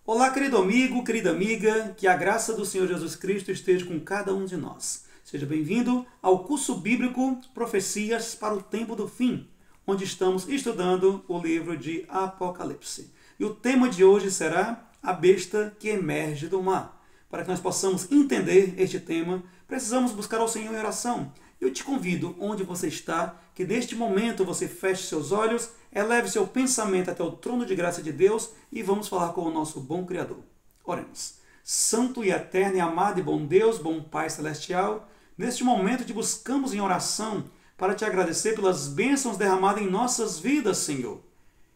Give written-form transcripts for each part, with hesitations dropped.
Olá, querido amigo, querida amiga, que a graça do Senhor Jesus Cristo esteja com cada um de nós. Seja bem-vindo ao curso bíblico Profecias para o Tempo do Fim, onde estamos estudando o livro de Apocalipse. E o tema de hoje será a besta que emerge do mar. Para que nós possamos entender este tema, precisamos buscar ao Senhor em oração. Eu te convido, onde você está, que neste momento você feche seus olhos, eleve seu pensamento até o trono de graça de Deus e vamos falar com o nosso bom Criador. Oremos. Santo e eterno e amado e bom Deus, bom Pai Celestial, neste momento te buscamos em oração para te agradecer pelas bênçãos derramadas em nossas vidas, Senhor.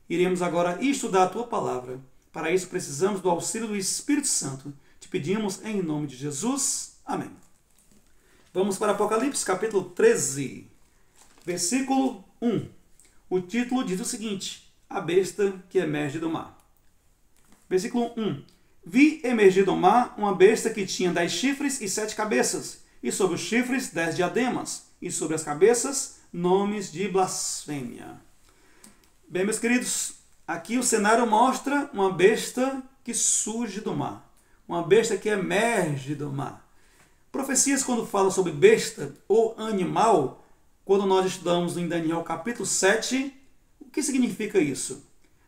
Iremos agora estudar a Tua Palavra. Para isso precisamos do auxílio do Espírito Santo. Te pedimos em nome de Jesus. Amém. Vamos para Apocalipse, capítulo 13, versículo 1. O título diz o seguinte: a besta que emerge do mar. Versículo 1. Vi emergir do mar uma besta que tinha 10 chifres e 7 cabeças, e sobre os chifres 10 diademas, e sobre as cabeças nomes de blasfêmia. Bem, meus queridos, aqui o cenário mostra uma besta que surge do mar, uma besta que emerge do mar. Profecias, quando falam sobre besta ou animal, quando nós estudamos em Daniel capítulo 7, o que significa isso?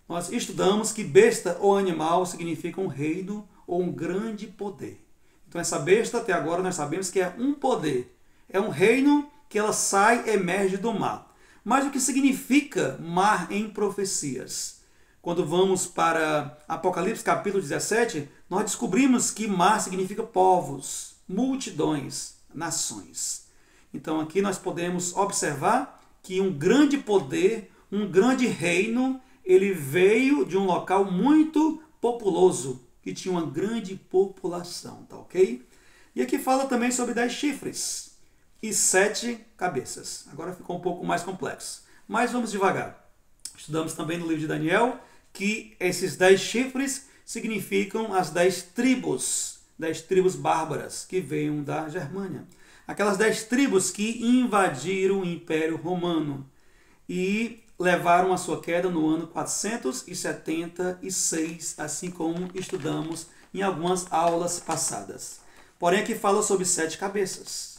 Nós estudamos que besta ou animal significa um reino ou um grande poder. Então essa besta, até agora, nós sabemos que é um poder. É um reino que ela sai, emerge do mar. Mas o que significa mar em profecias? Quando vamos para Apocalipse capítulo 17, nós descobrimos que mar significa povos, multidões, nações. Então aqui nós podemos observar que um grande poder, um grande reino, ele veio de um local muito populoso, que tinha uma grande população, tá ok? E aqui fala também sobre 10 chifres e 7 cabeças. Agora ficou um pouco mais complexo, mas vamos devagar. Estudamos também no livro de Daniel que esses 10 chifres significam as 10 tribos bárbaras que veio da Germânia. Aquelas 10 tribos que invadiram o Império Romano e levaram a sua queda no ano 476, assim como estudamos em algumas aulas passadas. Porém, aqui fala sobre 7 cabeças.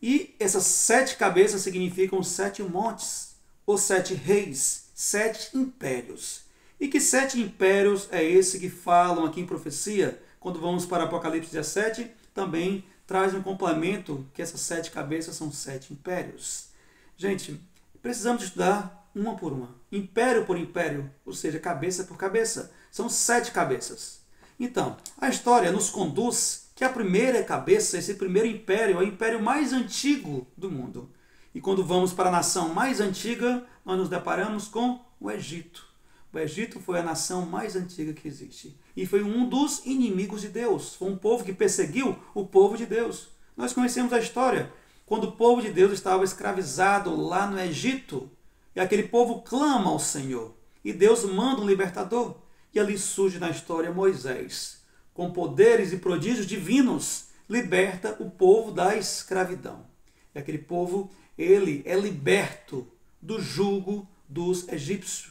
E essas 7 cabeças significam 7 montes, ou 7 reis, 7 impérios. E que 7 impérios é esse que falam aqui em profecia? Quando vamos para Apocalipse 17, também traz um complemento que essas 7 cabeças são 7 impérios. Gente, precisamos estudar uma por uma, império por império, ou seja, cabeça por cabeça. São 7 cabeças. Então, a história nos conduz que a primeira cabeça, esse primeiro império, é o império mais antigo do mundo. E quando vamos para a nação mais antiga, nós nos deparamos com o Egito. O Egito foi a nação mais antiga que existe. E foi um dos inimigos de Deus. Foi um povo que perseguiu o povo de Deus. Nós conhecemos a história. Quando o povo de Deus estava escravizado lá no Egito, e aquele povo clama ao Senhor. E Deus manda um libertador. E ali surge na história Moisés. Com poderes e prodígios divinos, liberta o povo da escravidão. E aquele povo, ele é liberto do jugo dos egípcios.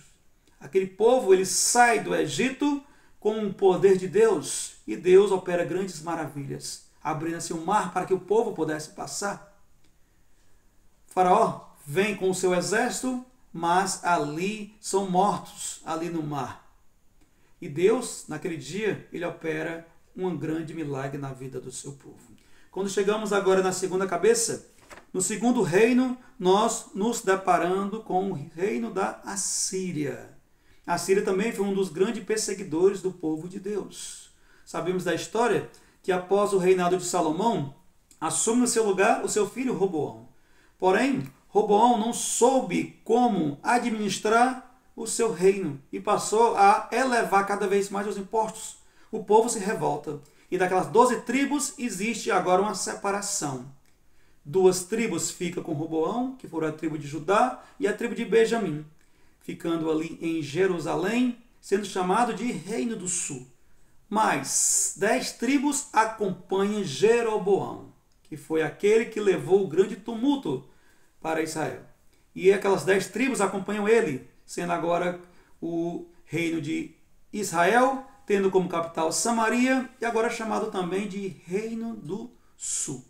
Aquele povo, ele sai do Egito com o poder de Deus e Deus opera grandes maravilhas, abrindo-se o mar para que o povo pudesse passar. O faraó vem com o seu exército, mas ali são mortos, ali no mar. E Deus, naquele dia, ele opera um grande milagre na vida do seu povo. Quando chegamos agora na segunda cabeça, no segundo reino, nós nos deparando com o reino da Assíria. A Síria também foi um dos grandes perseguidores do povo de Deus. Sabemos da história que após o reinado de Salomão, assume no seu lugar o seu filho Roboão. Porém, Roboão não soube como administrar o seu reino e passou a elevar cada vez mais os impostos. O povo se revolta e daquelas 12 tribos existe agora uma separação. 2 tribos ficam com Roboão, que foram a tribo de Judá e a tribo de Benjamim, ficando ali em Jerusalém, sendo chamado de Reino do Sul. Mas 10 tribos acompanham Jeroboão, que foi aquele que levou o grande tumulto para Israel. E aquelas 10 tribos acompanham ele, sendo agora o reino de Israel tendo como capital Samaria, e agora é chamado também de Reino do Sul.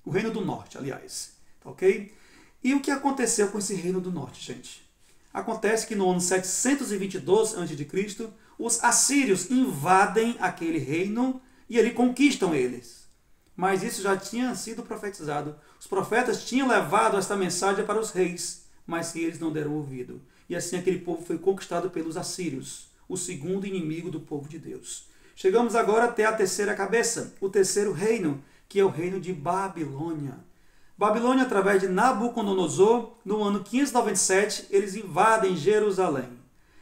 O Reino do Norte, aliás. Tá ok? E o que aconteceu com esse Reino do Norte, gente? Acontece que no ano 722 a.C., os assírios invadem aquele reino e ali conquistam eles. Mas isso já tinha sido profetizado. Os profetas tinham levado esta mensagem para os reis, mas que eles não deram ouvido. E assim aquele povo foi conquistado pelos assírios, o segundo inimigo do povo de Deus. Chegamos agora até a terceira cabeça, o terceiro reino, que é o reino de Babilônia. Babilônia, através de Nabucodonosor, no ano 597, eles invadem Jerusalém.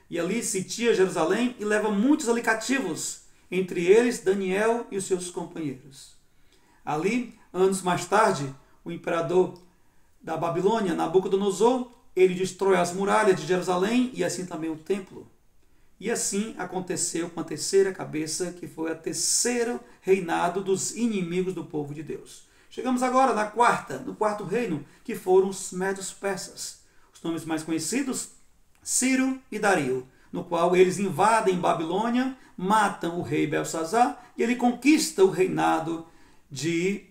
E ali sitia Jerusalém e leva muitos ali cativos, entre eles Daniel e os seus companheiros. Ali, anos mais tarde, o imperador da Babilônia, Nabucodonosor, ele destrói as muralhas de Jerusalém e assim também o templo. E assim aconteceu com a terceira cabeça, que foi o terceiro reinado dos inimigos do povo de Deus. Chegamos agora no quarto reino, que foram os Medos Persas. Os nomes mais conhecidos, Ciro e Dario, no qual eles invadem Babilônia, matam o rei Belsazar e ele conquista o reinado de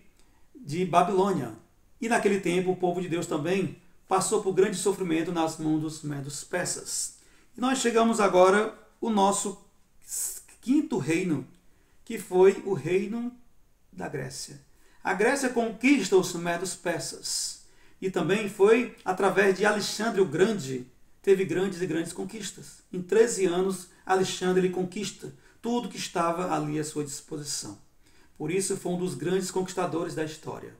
Babilônia. E naquele tempo o povo de Deus também passou por grande sofrimento nas mãos dos Medos Persas. E nós chegamos agora ao nosso quinto reino, que foi o reino da Grécia. A Grécia conquista os Medos Persas. E também foi através de Alexandre o Grande, teve grandes e grandes conquistas. Em 13 anos, Alexandre ele conquista tudo que estava ali à sua disposição. Por isso, foi um dos grandes conquistadores da história.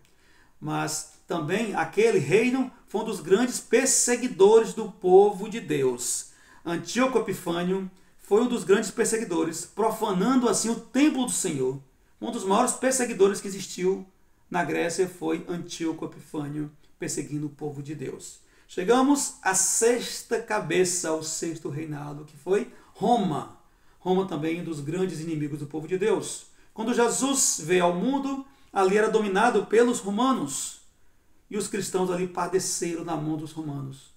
Mas também aquele reino foi um dos grandes perseguidores do povo de Deus. Antíoco Epifânio foi um dos grandes perseguidores, profanando assim o templo do Senhor. Um dos maiores perseguidores que existiu na Grécia foi Antíoco Epifânio, perseguindo o povo de Deus. Chegamos à sexta cabeça, ao sexto reinado, que foi Roma. Roma também um dos grandes inimigos do povo de Deus. Quando Jesus veio ao mundo, ali era dominado pelos romanos. E os cristãos ali padeceram na mão dos romanos.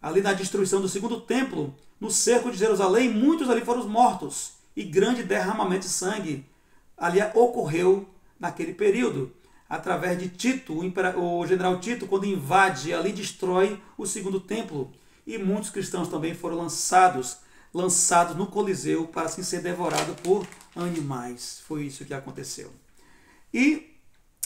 Ali na destruição do segundo templo, no cerco de Jerusalém, muitos ali foram mortos. E grande derramamento de sangue ali ocorreu naquele período. Através de Tito, o general Tito, quando invade, ali destrói o segundo templo. E muitos cristãos também foram lançados no Coliseu para assim ser devorados por animais. Foi isso que aconteceu. E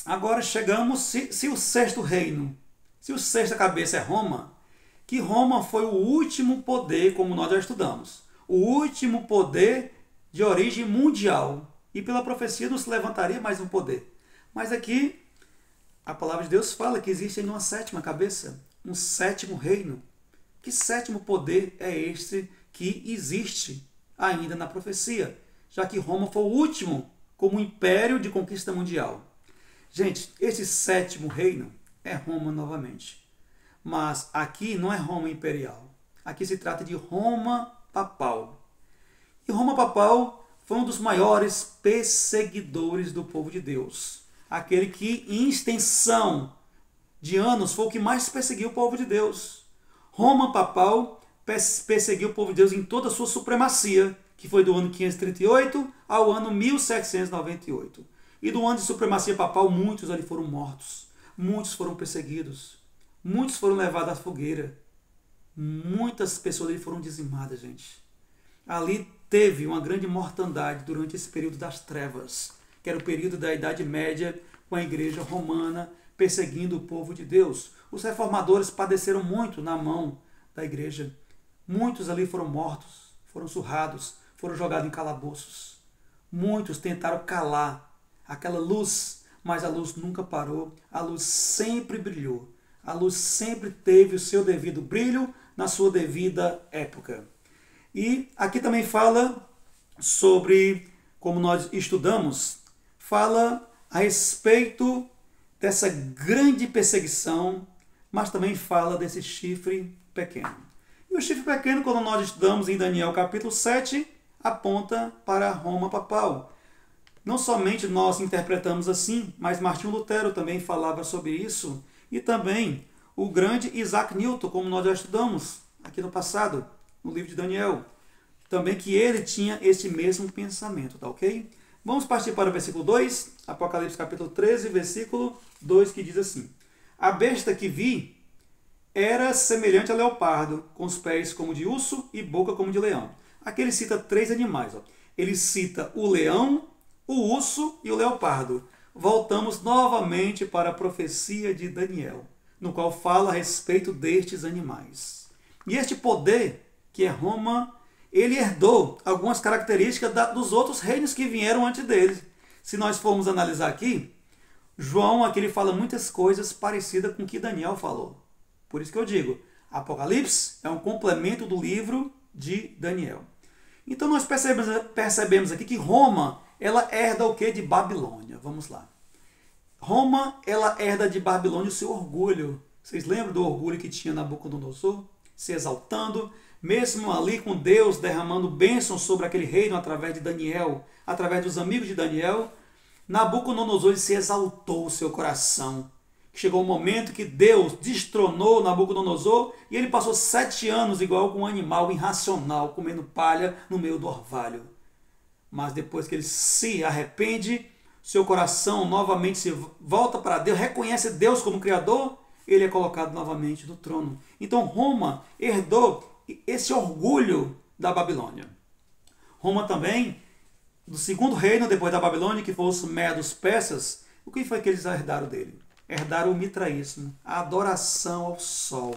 agora chegamos, se o sexto reino, se o sexta cabeça é Roma, que Roma foi o último poder, como nós já estudamos, o último poder de origem mundial. E pela profecia não se levantaria mais um poder. Mas aqui a palavra de Deus fala que existe ainda uma sétima cabeça, um sétimo reino. Que sétimo poder é este que existe ainda na profecia? Já que Roma foi o último como império de conquista mundial. Gente, esse sétimo reino é Roma novamente. Mas aqui não é Roma imperial. Aqui se trata de Roma papal. E Roma papal foi um dos maiores perseguidores do povo de Deus. Aquele que, em extensão de anos, foi o que mais perseguiu o povo de Deus. Roma papal perseguiu o povo de Deus em toda a sua supremacia, que foi do ano 538 ao ano 1798. E do ano de supremacia papal, muitos ali foram mortos. Muitos foram perseguidos. Muitos foram levados à fogueira. Muitas pessoas ali foram dizimadas, gente. Ali teve uma grande mortandade durante esse período das trevas, que era o período da Idade Média, com a igreja romana perseguindo o povo de Deus. Os reformadores padeceram muito na mão da igreja. Muitos ali foram mortos, foram surrados, foram jogados em calabouços. Muitos tentaram calar aquela luz, mas a luz nunca parou, a luz sempre brilhou. A luz sempre teve o seu devido brilho na sua devida época. E aqui também fala sobre, como nós estudamos, fala a respeito dessa grande perseguição, mas também fala desse chifre pequeno. E o chifre pequeno, quando nós estudamos em Daniel capítulo 7, aponta para Roma papal. Não somente nós interpretamos assim, mas Martinho Lutero também falava sobre isso, e também o grande Isaac Newton, como nós já estudamos aqui no passado, no livro de Daniel. também que ele tinha esse mesmo pensamento, tá ok? Vamos partir para o versículo 2, Apocalipse capítulo 13, versículo 2, que diz assim: A besta que vi era semelhante a leopardo, com os pés como de urso e boca como de leão. Aqui ele cita 3 animais. Ó. Ele cita o leão, o urso e o leopardo. Voltamos novamente para a profecia de Daniel, no qual fala a respeito destes animais. E este poder, que é Roma, ele herdou algumas características dos outros reinos que vieram antes dele. Se nós formos analisar aqui, João aqui ele fala muitas coisas parecidas com o que Daniel falou. Por isso que eu digo, Apocalipse é um complemento do livro de Daniel. Então nós percebemos aqui que Roma, ela herda o que de Babilônia? Vamos lá. Roma, ela herda de Babilônia o seu orgulho. Vocês lembram do orgulho que tinha Nabucodonosor? Se exaltando, mesmo ali com Deus derramando bênçãos sobre aquele reino através de Daniel, através dos amigos de Daniel, Nabucodonosor se exaltou o seu coração. Chegou o momento que Deus destronou Nabucodonosor e ele passou 7 anos igual com um animal irracional, comendo palha no meio do orvalho. Mas depois que ele se arrepende, seu coração novamente se volta para Deus, reconhece Deus como Criador, ele é colocado novamente no trono. Então Roma herdou esse orgulho da Babilônia. Roma também, do segundo reino depois da Babilônia, que foram os medos persas, o que foi que eles herdaram dele? Herdaram o mitraísmo, a adoração ao sol.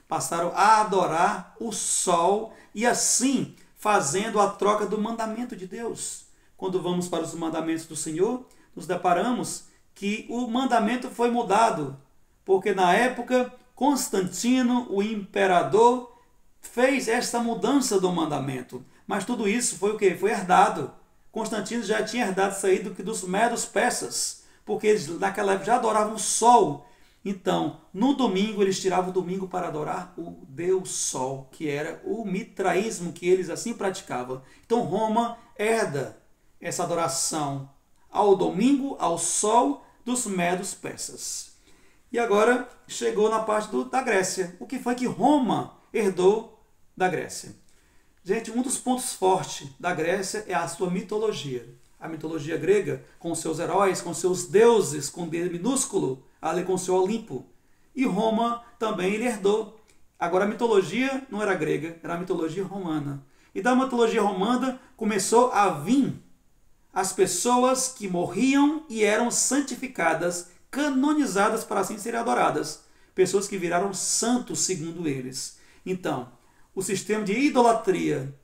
Passaram a adorar o sol e assim fazendo a troca do mandamento de Deus. Quando vamos para os mandamentos do Senhor, nos deparamos que o mandamento foi mudado, porque na época Constantino, o imperador, fez esta mudança do mandamento. Mas tudo isso foi o quê? Foi herdado. Constantino já tinha herdado isso aí dos medos persas, porque eles naquela época já adoravam o sol. Então, no domingo, eles tiravam o domingo para adorar o Deus Sol, que era o mitraísmo que eles assim praticavam. Então, Roma herda essa adoração ao domingo, ao sol dos medos persas. E agora chegou na parte da Grécia. O que foi que Roma herdou da Grécia? Gente, um dos pontos fortes da Grécia é a sua mitologia. A mitologia grega, com seus heróis, com seus deuses, com D minúsculo, ali com seu Olimpo. E Roma também ele herdou. Agora a mitologia não era grega, era a mitologia romana. E da mitologia romana começou a vir as pessoas que morriam e eram santificadas, canonizadas para assim serem adoradas. Pessoas que viraram santos segundo eles. Então, o sistema de idolatria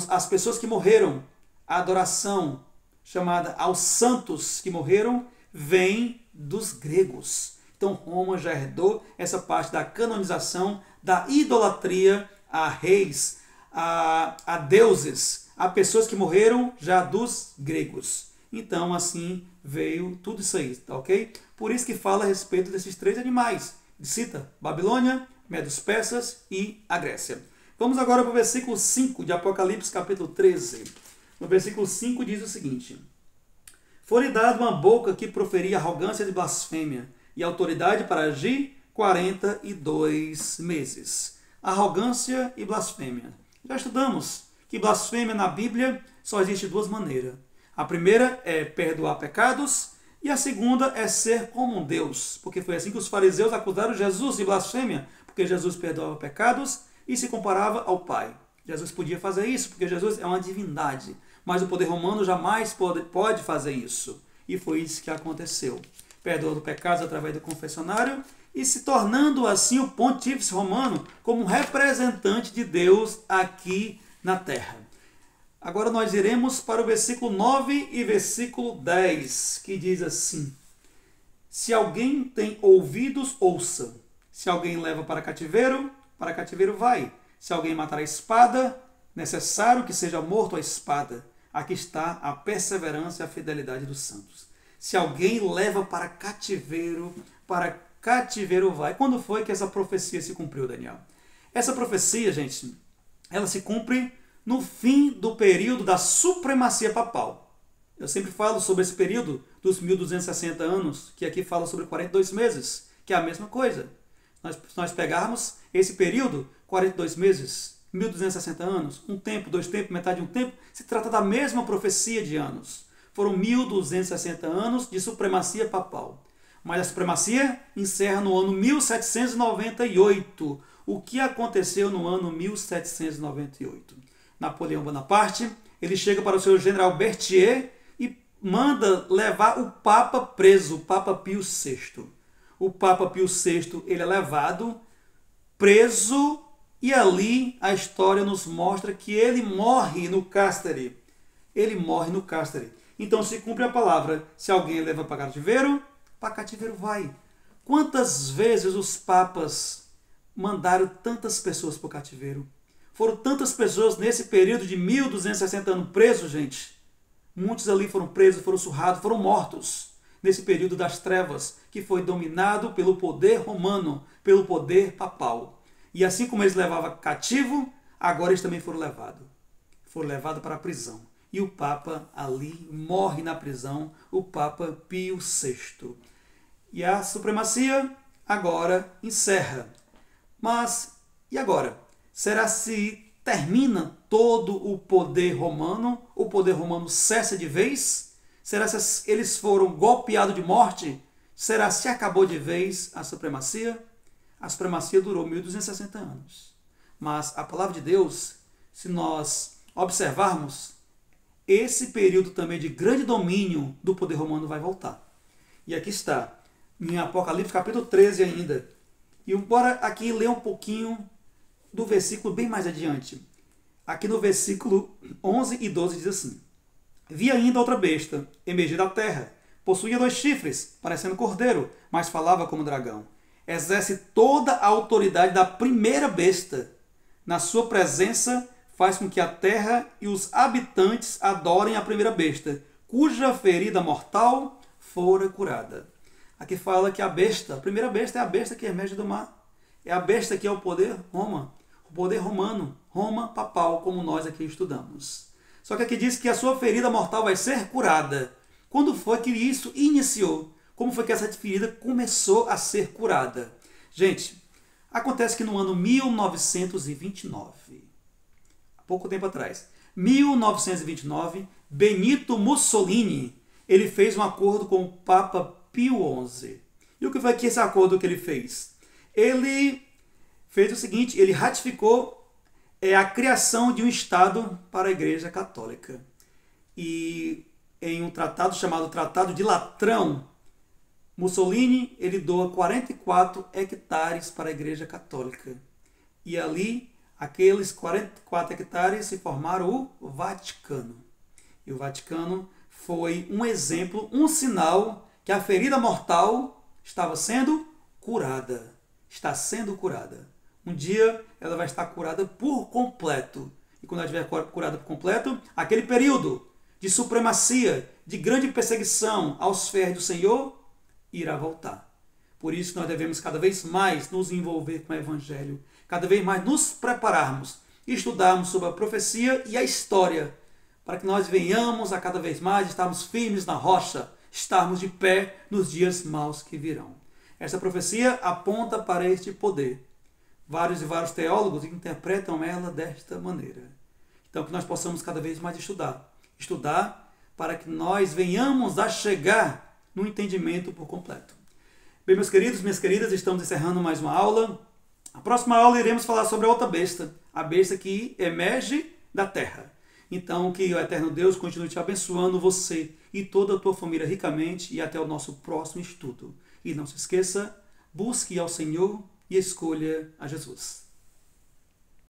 às pessoas que morreram, a adoração chamada aos santos que morreram, vem dos gregos. Então Roma já herdou essa parte da canonização, da idolatria a reis, a deuses, a pessoas que morreram já dos gregos. Então assim veio tudo isso aí, tá ok? Por isso que fala a respeito desses 3 animais. Ele cita Babilônia, Medos Persas e a Grécia. Vamos agora para o versículo 5 de Apocalipse capítulo 13. No versículo 5 diz o seguinte: Foi-lhe dado uma boca que proferia arrogância e blasfêmia, e autoridade para agir 42 meses. Arrogância e blasfêmia. Já estudamos que blasfêmia na Bíblia só existe de 2 maneiras. A primeira é perdoar pecados, e a segunda é ser como um Deus. Porque foi assim que os fariseus acusaram Jesus de blasfêmia, porque Jesus perdoava pecados e se comparava ao Pai. Jesus podia fazer isso, porque Jesus é uma divindade. Mas o poder romano jamais pode fazer isso. E foi isso que aconteceu. Perdoando pecados através do confessionário e se tornando assim o pontífice romano como um representante de Deus aqui na terra. Agora nós iremos para o versículo 9 e versículo 10, que diz assim: Se alguém tem ouvidos, ouça. Se alguém leva para cativeiro vai. Se alguém matar a espada, necessário que seja morto a espada. Aqui está a perseverança e a fidelidade dos santos. Se alguém leva para cativeiro vai. Quando foi que essa profecia se cumpriu, Daniel? Essa profecia, gente, ela se cumpre no fim do período da supremacia papal. Eu sempre falo sobre esse período dos 1260 anos, que aqui fala sobre 42 meses, que é a mesma coisa. Se nós pegarmos esse período, 42 meses, 1260 anos? Um tempo, dois tempos, metade de um tempo? Se trata da mesma profecia de anos. Foram 1260 anos de supremacia papal. Mas a supremacia encerra no ano 1798. O que aconteceu no ano 1798? Napoleão Bonaparte, ele chega para o seu general Berthier e manda levar o Papa preso, o Papa Pio VI. O Papa Pio VI, ele é levado, preso, e ali a história nos mostra que ele morre no cárcere. Ele morre no cárcere. Então se cumpre a palavra, se alguém leva para cativeiro vai. Quantas vezes os papas mandaram tantas pessoas para o cativeiro? Foram tantas pessoas nesse período de 1260 anos presos, gente. Muitos ali foram presos, foram surrados, foram mortos. Nesse período das trevas, que foi dominado pelo poder romano, pelo poder papal. E assim como eles levavam cativo, agora eles também foram levados. Foram levados para a prisão. E o Papa ali morre na prisão, o Papa Pio VI. E a supremacia agora encerra. Mas, e agora? Será se termina todo o poder romano? O poder romano cessa de vez? Será se eles foram golpeados de morte? Será se acabou de vez a supremacia? A supremacia durou 1260 anos. Mas a palavra de Deus, se nós observarmos, esse período também de grande domínio do poder romano vai voltar. E aqui está, em Apocalipse capítulo 13 ainda. E bora aqui ler um pouquinho do versículo bem mais adiante. Aqui no versículo 11 e 12 diz assim: Vi ainda outra besta, emergir da terra. Possuía 2 chifres, parecendo cordeiro, mas falava como dragão. Exerce toda a autoridade da primeira besta. Na sua presença faz com que a terra e os habitantes adorem a primeira besta, cuja ferida mortal fora curada. Aqui fala que a besta, a primeira besta é a besta que emerge do mar. É a besta que é o poder Roma, o poder romano, Roma papal, como nós aqui estudamos. Só que aqui diz que a sua ferida mortal vai ser curada. Quando foi que isso iniciou? Como foi que essa ferida começou a ser curada? Gente, acontece que no ano 1929, há pouco tempo atrás, 1929, Benito Mussolini, ele fez um acordo com o Papa Pio XI. E o que foi que esse acordo que ele fez? Ele fez o seguinte, ele ratificou a criação de um Estado para a Igreja Católica. E em um tratado chamado Tratado de Latrão, Mussolini ele doa 44 hectares para a Igreja Católica. E ali, aqueles 44 hectares se formaram o Vaticano. E o Vaticano foi um exemplo, um sinal que a ferida mortal estava sendo curada. Está sendo curada. Um dia ela vai estar curada por completo. E quando ela estiver curada por completo, aquele período de supremacia, de grande perseguição aos fiéis do Senhor, irá voltar. Por isso nós devemos cada vez mais nos envolver com o Evangelho, cada vez mais nos prepararmos, estudarmos sobre a profecia e a história, para que nós venhamos a cada vez mais estarmos firmes na rocha, estarmos de pé nos dias maus que virão. Essa profecia aponta para este poder. Vários e vários teólogos interpretam ela desta maneira. Então que nós possamos cada vez mais estudar para que nós venhamos a chegar no entendimento por completo. Bem, meus queridos, minhas queridas, estamos encerrando mais uma aula. A próxima aula iremos falar sobre a outra besta, a besta que emerge da terra. Então que o eterno Deus continue te abençoando, você e toda a tua família ricamente, e até o nosso próximo estudo. E não se esqueça, busque ao Senhor e escolha a Jesus.